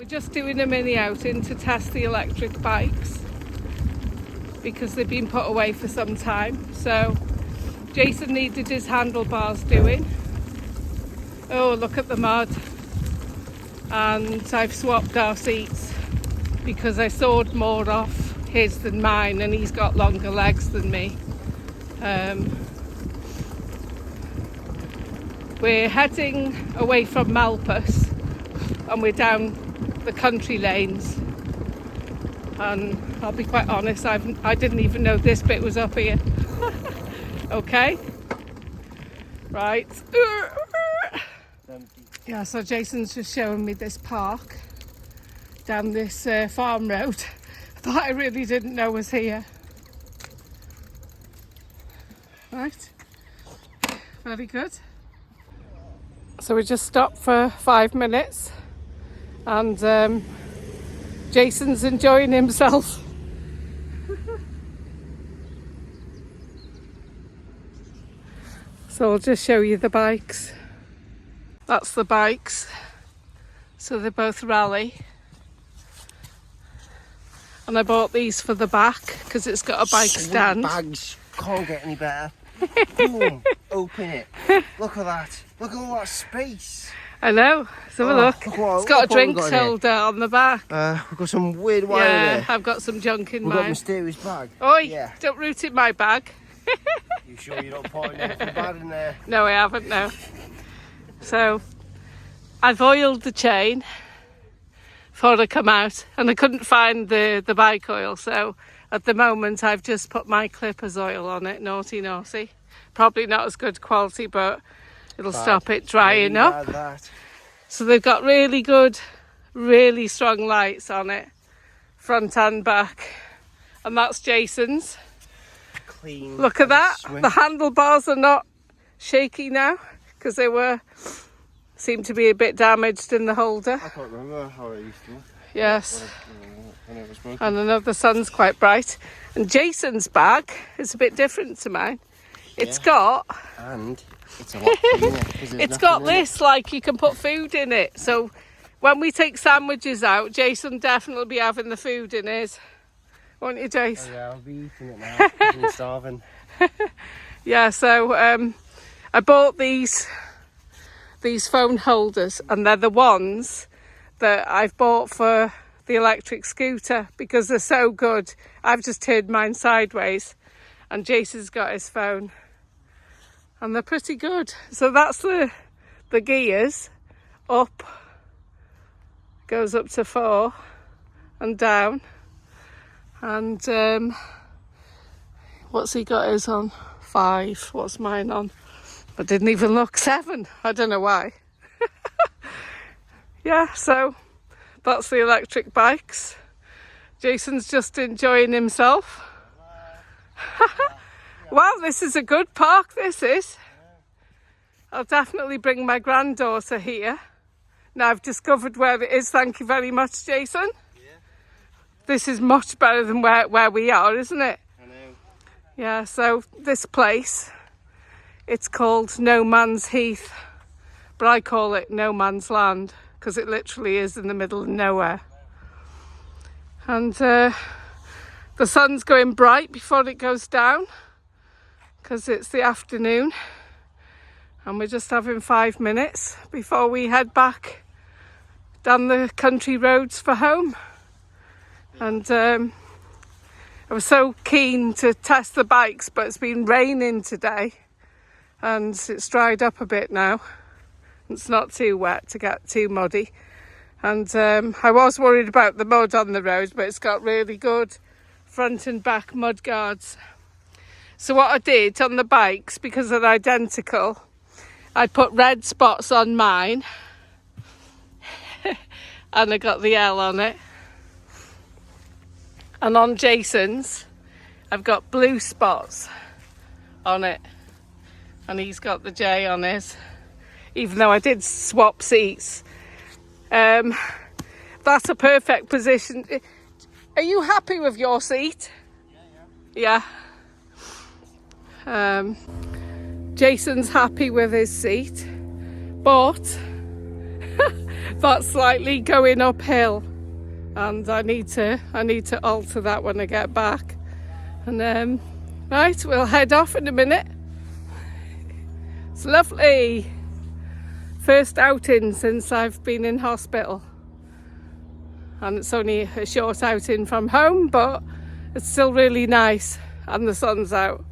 We're just doing a mini outing to test the electric bikes because they've been put away for some time. So Jason needed his handlebars doing. Oh, look at the mud. And I've swapped our seats because I sawed more off his than mine, and he's got longer legs than me. We're heading away from Malpas and we're down the country lanes, and I'll be quite honest, I didn't even know this bit was up here. Okay, right. Yeah, so Jason's just showing me this park down this farm road that I really didn't know was here. Right, very good. So we just stopped for 5 minutes and Jason's enjoying himself. So I'll just show you the bikes. That's the bikes. So they're both Raleigh. And I bought these for the back because it's got a bike stand. Bags can't get any better. Boom, open it. Look at that. Look at all that space. I know. Let's have a look. It's got a drinks holder on the back. We've got some weird wire there. I've got some junk in mine. We've got a mysterious bag. Oi, yeah. Don't root in my bag. You sure you're not putting anything bad in there? No, I haven't, no. So, I've oiled the chain before I come out, and I couldn't find the bike oil, so at the moment I've just put my clippers oil on it, naughty. Probably not as good quality, but it'll stop it drying up. So they've got really good, really strong lights on it, front and back. And that's Jason's. Clean. Look at that. The handlebars are not shaky now because they seemed to be a bit damaged in the holder. I can't remember how it used to look. Yes. When it was broken. And I know the sun's quite bright. And Jason's bag is a bit different to mine. It's got... And it's a lot cleaner. It's got this, like you can put food in it. So when we take sandwiches out, Jason definitely be having the food in his. Won't you, Jace? Oh, yeah, I'll be eating it now. I'm starving. Yeah, so I bought these phone holders, and they're the ones that I've bought for the electric scooter because they're so good. I've just turned mine sideways and Jason's got his phone, and they're pretty good. So that's the gears. Up goes up to 4 and down, and what's he got his on? 5. What's mine on? I didn't even look. 7. I don't know why. Yeah, so that's the electric bikes. Jason's just enjoying himself. Wow, this is a good park, this is. I'll definitely bring my granddaughter here. Now I've discovered where it is. Thank you very much, Jason. Yeah. This is much better than where we are, isn't it? I know. Yeah, so this place, it's called No Man's Heath, but I call it No Man's Land because it literally is in the middle of nowhere. And the sun's going bright before it goes down because it's the afternoon, and we're just having 5 minutes before we head back down the country roads for home. And I was so keen to test the bikes, but it's been raining today and it's dried up a bit now. It's not too wet to get too muddy. And I was worried about the mud on the road, but it's got really good front and back mud guards. So what I did on the bikes, because they're identical, I put red spots on mine and I got the L on it. And on Jason's, I've got blue spots on it. And he's got the J on his, even though I did swap seats. That's a perfect position. Are you happy with your seat? Yeah. Jason's happy with his seat, but That's slightly going uphill, and I need to alter that when I get back. And right, we'll head off in a minute. It's lovely. First outing since I've been in hospital, and it's only a short outing from home, but it's still really nice, and the sun's out.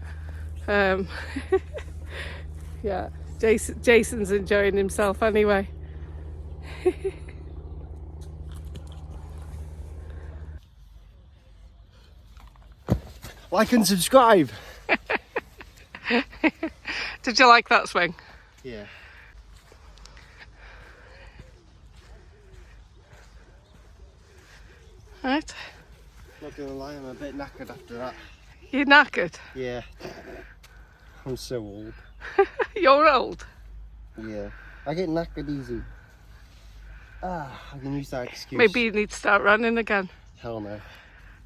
Yeah, Jason's enjoying himself anyway. Like and subscribe. Did you like that swing? Yeah. Right. Not gonna lie, I'm a bit knackered after that. You're knackered? Yeah. I'm so old. You're old? Yeah. I get knackered easy. I can use that excuse. Maybe you need to start running again. Hell no.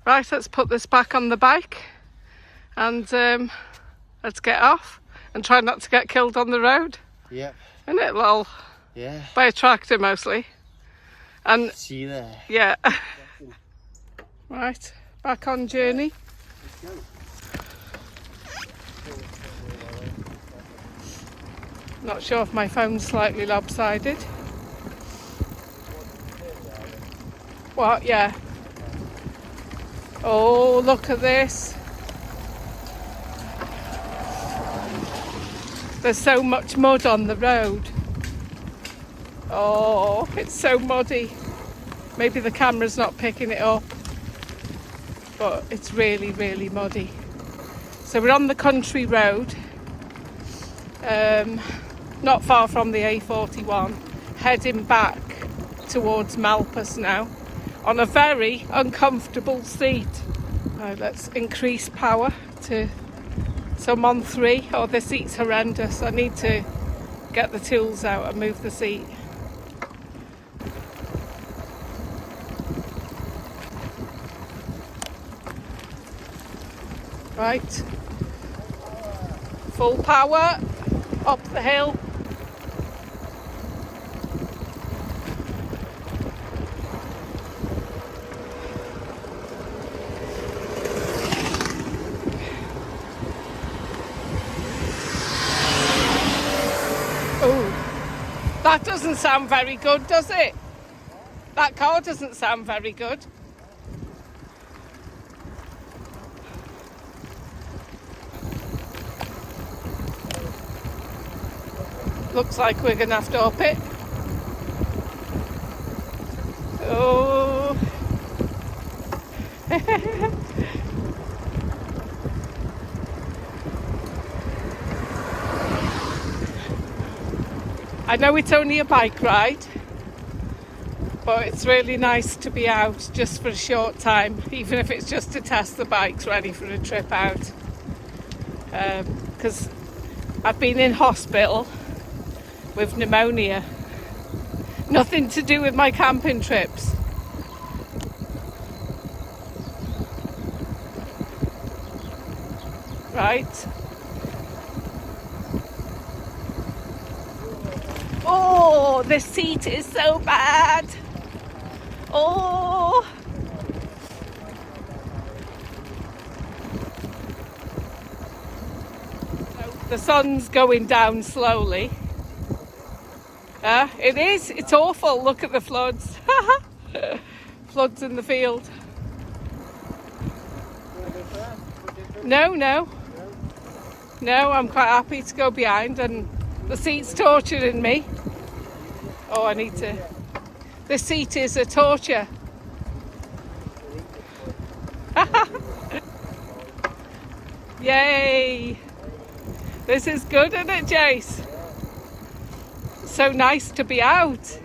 Right, let's put this back on the bike and let's get off and try not to get killed on the road. Yep. Isn't it, lol? Yeah. By a tractor mostly. And see you there. yeah. Right, back on journey. Let's go. Not sure if my phone's slightly lopsided. What? Yeah. Oh, look at this. There's so much mud on the road. Oh, it's so muddy. Maybe the camera's not picking it up, but it's really, really muddy. So we're on the country road, not far from the A41, heading back towards Malpas now, on a very uncomfortable seat. Right, let's increase power to, so I'm on 3. Oh, the seat's horrendous. I need to get the tools out and move the seat. Right, full power, up the hill. Oh, that doesn't sound very good, does it? That car doesn't sound very good. Looks like we're going to have to up it. Oh. I know it's only a bike ride, but it's really nice to be out just for a short time, even if it's just to test the bikes ready for a trip out. Because I've been in hospital with pneumonia. Nothing to do with my camping trips. Right. Oh, this seat is so bad. Oh. The sun's going down slowly. It is. It's awful. Look at the floods. Floods in the field. No, I'm quite happy to go behind, and the seat's torturing me. Oh, I need to. This seat is a torture. Yay! This is good, isn't it, Jace? So nice to be out.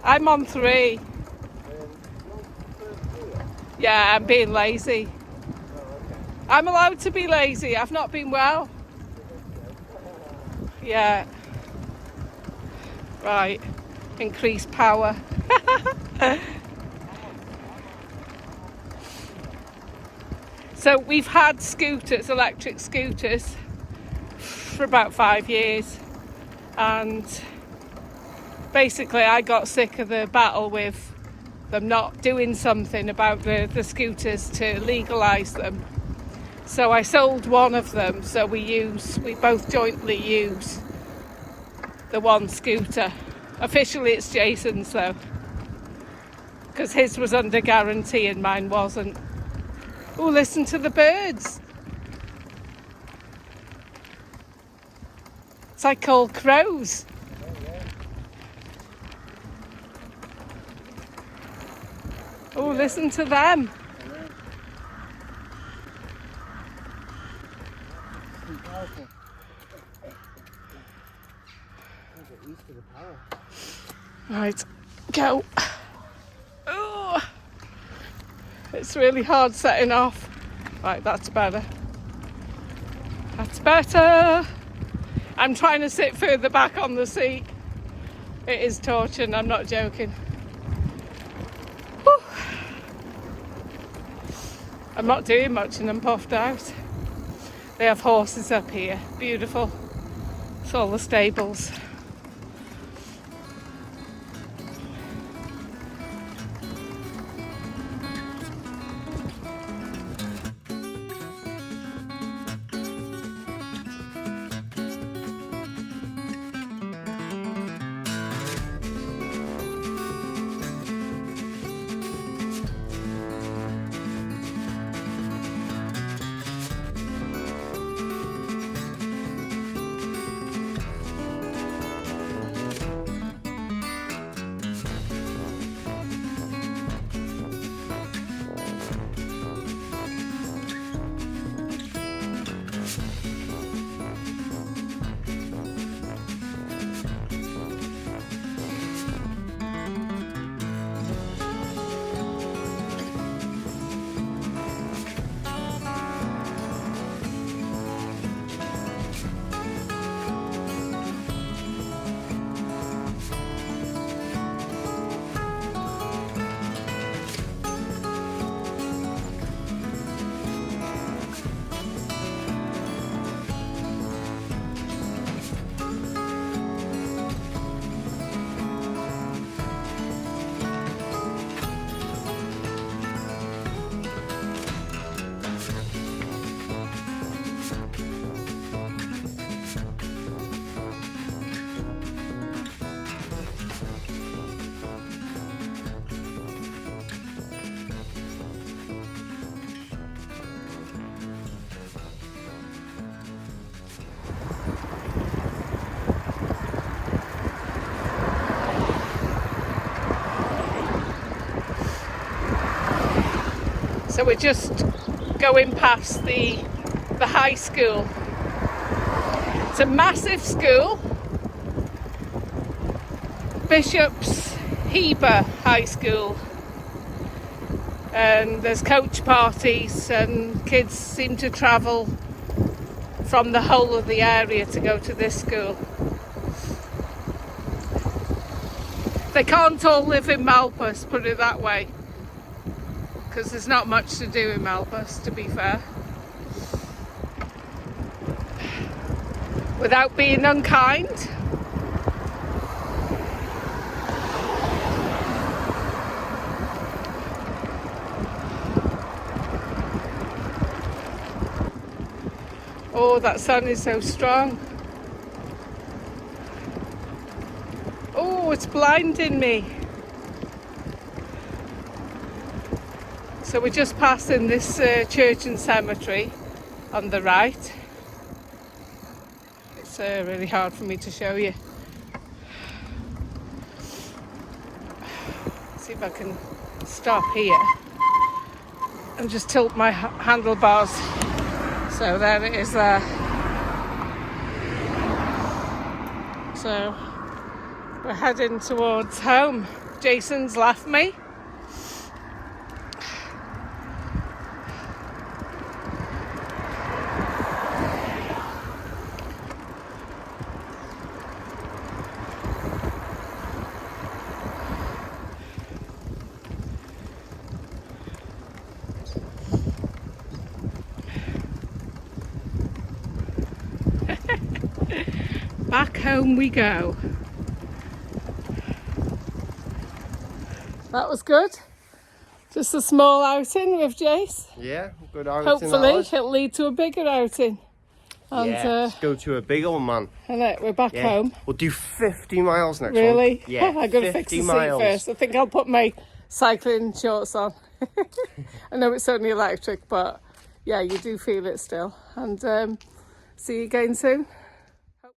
I'm on 3. Yeah, I'm being lazy. I'm allowed to be lazy. I've not been well. Yeah. Right. Increase power. So we've had scooters, electric scooters, for about 5 years. And basically I got sick of the battle with them not doing something about the scooters to legalise them. So I sold one of them, so we both jointly use the one scooter. Officially it's Jason's though, because his was under guarantee and mine wasn't. Oh, listen to the birds. It's like old crows. Oh, listen to them. Right, go. Oh, it's really hard setting off. Right, that's better. That's better. I'm trying to sit further back on the seat. It is torture, I'm not joking. Whew. I'm not doing much and I'm puffed out. They have horses up here, beautiful. It's all the stables. So we're just going past the high school. It's a massive school. Bishop's Heber High School. And there's coach parties and kids seem to travel from the whole of the area to go to this school. They can't all live in Malpas, put it that way, because there's not much to do in Malpas, to be fair. Without being unkind. Oh, that sun is so strong. Oh, it's blinding me. So we're just passing this church and cemetery on the right. It's really hard for me to show you. See if I can stop here and just tilt my handlebars. So there it is there. So we're heading towards home. Jason's left me. Back home we go. that was good. Just a small outing with Jace. Yeah, good outing. Hopefully it'll lead to a bigger outing. And yeah, let's go to a big old man. and we're back Yeah. home. We'll do 50 miles next Really? month. Yeah, I've got to fix the 50 seat miles. first. I think I'll put my cycling shorts on. I know it's only electric, but yeah, you do feel it still. And see you again soon.